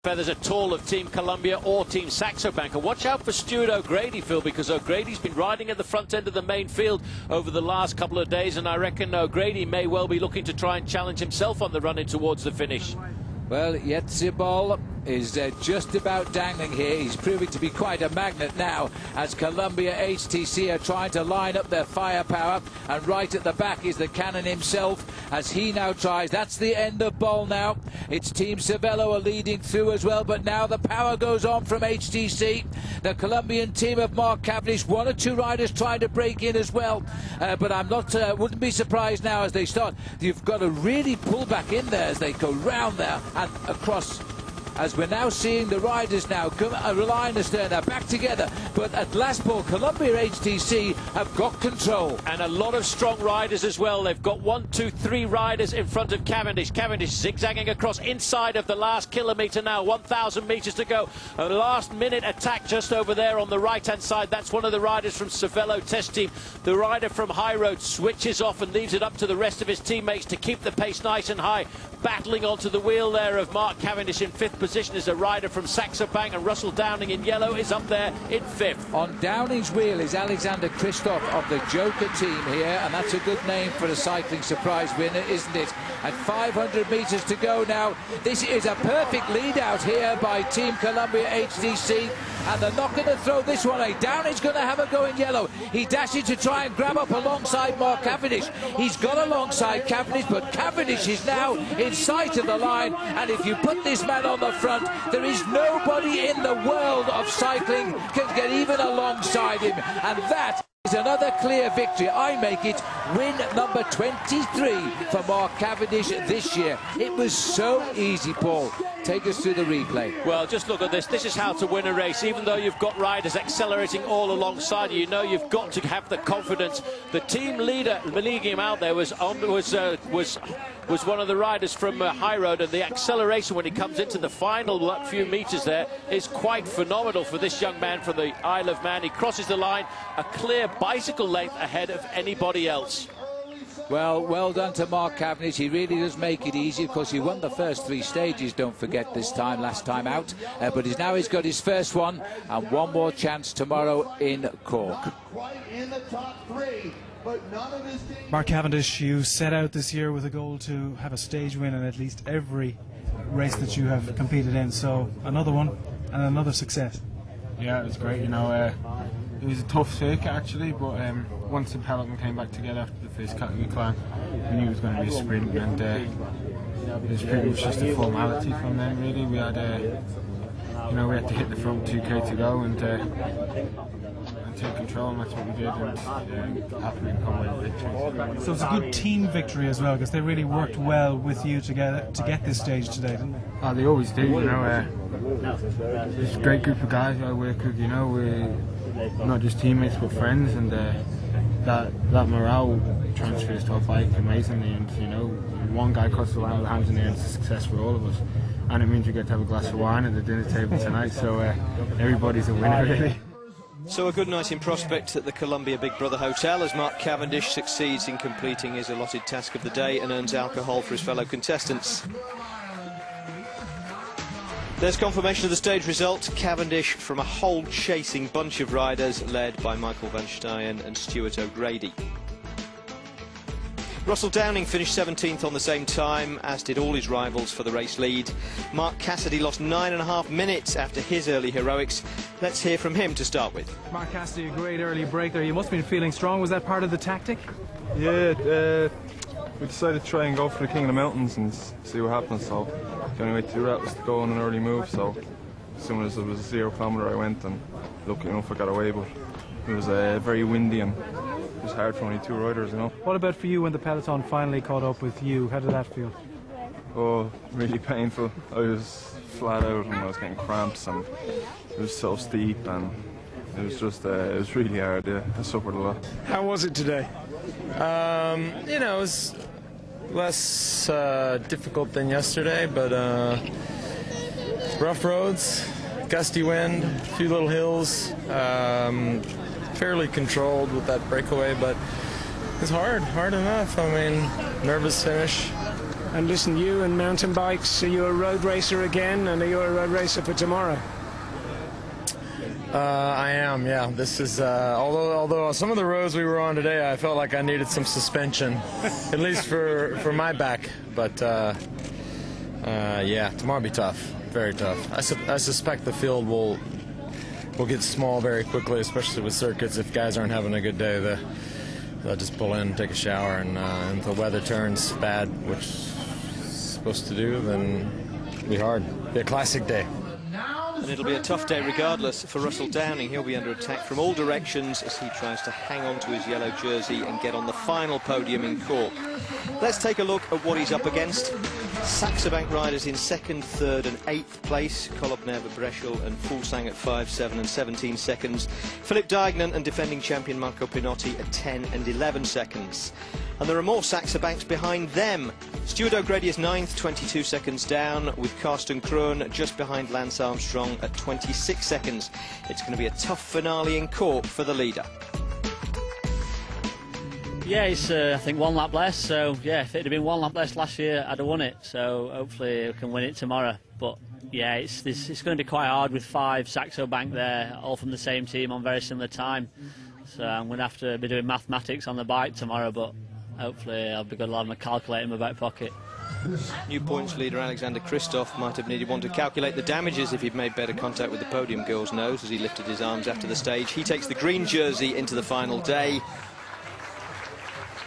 feathers at all of Team Columbia or Team Saxo Bank. And watch out for Stuart O'Grady, Phil, because O'Grady's been riding at the front end of the main field over the last couple of days, and I reckon O'Grady may well be looking to try and challenge himself on the run in towards the finish. Well, Yetzibol is just about dangling here. He's proving to be quite a magnet now as Columbia HTC are trying to line up their firepower, and right at the back is the cannon himself as he now tries. That's the end of Bol now. It's Team Cervélo are leading through as well, but now the power goes on from HTC. The Colombian team of Mark Cavendish, one or two riders trying to break in as well, but I'm not wouldn't be surprised now as they start. You've got to really pull back in there as they go round there and across, as we're now seeing the riders now relying on Stern, back together. But at last ball, Columbia HTC have got control. And a lot of strong riders as well. They've got 1, 2, 3 riders in front of Cavendish. Cavendish zigzagging across inside of the last kilometre now. 1,000 metres to go. A last-minute attack just over there on the right-hand side. That's one of the riders from Cervélo test team. The rider from High Road switches off and leaves it up to the rest of his teammates to keep the pace nice and high. Battling onto the wheel there of Mark Cavendish in 5th position is a rider from Saxo Bank, and Russell Downing in yellow is up there in 5th. On Downing's wheel is Alexander Christoff of the Joker team here, and that's a good name for a cycling surprise winner, isn't it? At 500 metres to go now. This is a perfect lead out here by Team Columbia HTC, and they're not going to throw this one away. Downing's going to have a go in yellow. He dashes to try and grab up alongside Mark Cavendish. He's got alongside Cavendish, but Cavendish is now in sight of the line, and if you put this man on the front, there is nobody in the world of cycling can get even alongside him, and that is another clear victory. I make it win number 23 for Mark Cavendish this year. It was so easy, Paul. Take us through the replay. Well, just look at this. This is how to win a race. Even though you've got riders accelerating all alongside you, know you've got to have the confidence. The team leader leading him out there was one of the riders from High Road, and the acceleration when he comes into the final few metres there is quite phenomenal for this young man from the Isle of Man. He crosses the line a clear bicycle length ahead of anybody else. Well done to Mark Cavendish. He really does make it easy. Of course, he won the first 3 stages, don't forget, last time out. But he's got his first one, and one more chance tomorrow in Cork. Mark Cavendish, you set out this year with a goal to have a stage win in at least every race that you have competed in. So another one and another success. Yeah, it was great. You know, it was a tough circuit actually, but once the peloton came back together after the first category climb, we knew it was going to be a sprint, and it was pretty much just a formality from then. Really, we had, you know, we had to hit the front 2k to go and take control, and that's what we did, and happened in come with victory. So it's a good team victory as well, because they really worked well with you to get this stage today, didn't they? Oh, they always do. You know, there's a great group of guys I work with. You know, we're not just teammates but friends, and that morale transfers to our bike amazingly. And you know, one guy crosses the line with hands in the air, it's a success for all of us, and it means we get to have a glass of wine at the dinner table tonight. So everybody's a winner, really. So a good night in prospect at the Columbia Big Brother Hotel as Mark Cavendish succeeds in completing his allotted task of the day and earns alcohol for his fellow contestants. There's confirmation of the stage result. Cavendish from a whole chasing bunch of riders led by Michael van Staeyen and Stuart O'Grady. Russell Downing finished 17th on the same time, as did all his rivals for the race lead. Mark Cassidy lost 9.5 minutes after his early heroics. Let's hear from him to start with. Mark Cassidy, a great early break there. You must have been feeling strong. Was that part of the tactic? Yeah, we decided to try and go for the King of the Mountains and see what happens. So the only way to do that was to go on an early move. So as soon as it was a 0 kilometre, I went, and lucky enough I got away. But it was very windy, and it was hard for only 2 riders, you know. What about for you when the peloton finally caught up with you? How did that feel? Oh, really painful. I was flat out and I was getting cramps, and it was so steep, and it was just it was really hard. Yeah, I suffered a lot. How was it today? You know, it was less difficult than yesterday, but rough roads, gusty wind, a few little hills, fairly controlled with that breakaway, but it's hard enough. I mean, nervous finish, And listen, you and mountain bikes, are you a road racer again, and are you a road racer for tomorrow? I am, yeah. This is, although some of the roads we were on today, I felt like I needed some suspension, at least for my back. But yeah, tomorrow will be tough, very tough. I suspect the field will get small very quickly, especially with circuits. If guys aren't having a good day, they'll just pull in, take a shower, and if the weather turns bad, which it's supposed to do, then it'll be hard. It'll be a classic day. And it'll be a tough day regardless for Russell Downing. He'll be under attack from all directions as he tries to hang on to his yellow jersey and get on the final podium in Cork. Let's take a look at what he's up against. Saxo Bank riders in 2nd, 3rd and 8th place. Clonmel, Breschel and Fulsang at 5, 7 and 17 seconds. Philip Dignan and defending champion Marco Pinotti at 10 and 11 seconds. And there are more Saxo Banks behind them. Stuart O'Grady is 9th, 22 seconds down, with Karsten Kroon just behind Lance Armstrong at 26 seconds. It's going to be a tough finale in Cork for the leader. Yeah, it's I think 1 lap less, so yeah, if it had been 1 lap less last year, I'd have won it, so hopefully we can win it tomorrow. But yeah, it's going to be quite hard with 5 Saxo Bank there, all from the same team on very similar time. So I'm going to have to be doing mathematics on the bike tomorrow, but hopefully I'll be good to have my calculator in my back pocket. New points leader Alexander Kristoff might have needed one to calculate the damages if he'd made better contact with the podium girl's nose as he lifted his arms after the stage. He takes the green jersey into the final day.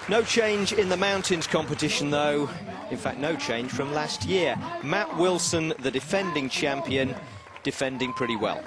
No change in the mountains competition though. In fact, no change from last year. Matt Wilson, the defending champion, defending pretty well.